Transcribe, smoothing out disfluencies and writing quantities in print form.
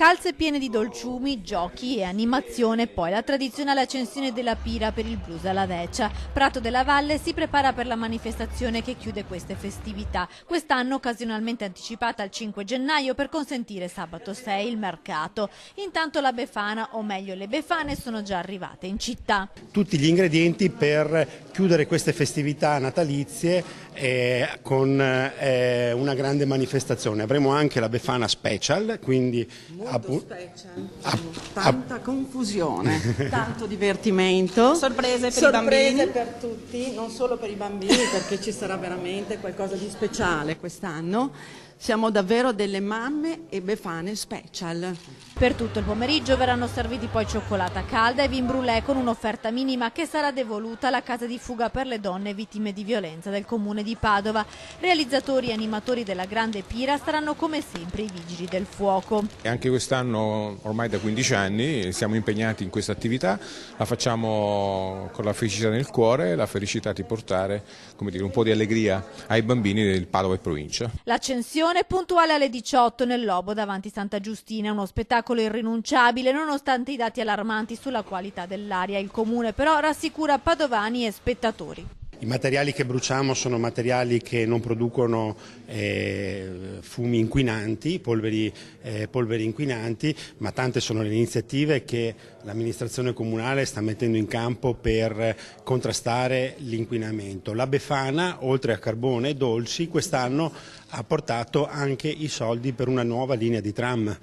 Calze piene di dolciumi, giochi e animazione, poi la tradizionale accensione della pira per il blues alla Veccia. Prato della Valle si prepara per la manifestazione che chiude queste festività, quest'anno occasionalmente anticipata al 5 gennaio per consentire sabato 6 il mercato. Intanto la Befana, o meglio le Befane, sono già arrivate in città. Tutti gli ingredienti per chiudere queste festività natalizie con una grande manifestazione. Avremo anche la Befana Special, quindi molto special, tanta confusione, tanto divertimento, sorprese per i bambini, per tutti, non solo per i bambini, perché ci sarà veramente qualcosa di speciale quest'anno. Siamo davvero delle mamme e Befane special. Per tutto il pomeriggio verranno serviti poi cioccolata calda e vin brûlée con un'offerta minima che sarà devoluta alla casa di fuga per le donne vittime di violenza del comune di Padova. Realizzatori e animatori della grande pira saranno come sempre i vigili del fuoco. E anche quest'anno, ormai da 15 anni, siamo impegnati in questa attività, la facciamo con la felicità nel cuore, la felicità di portare, come dire, un po' di allegria ai bambini del Padova e provincia. L'accensione puntuale alle 18 nel Lobo davanti Santa Giustina, uno spettacolo irrinunciabile nonostante i dati allarmanti sulla qualità dell'aria. Il comune però rassicura padovani e spettatori. I materiali che bruciamo sono materiali che non producono fumi inquinanti, polveri inquinanti, ma tante sono le iniziative che l'amministrazione comunale sta mettendo in campo per contrastare l'inquinamento. La Befana, oltre a carbone e dolci, quest'anno ha portato anche i soldi per una nuova linea di tram.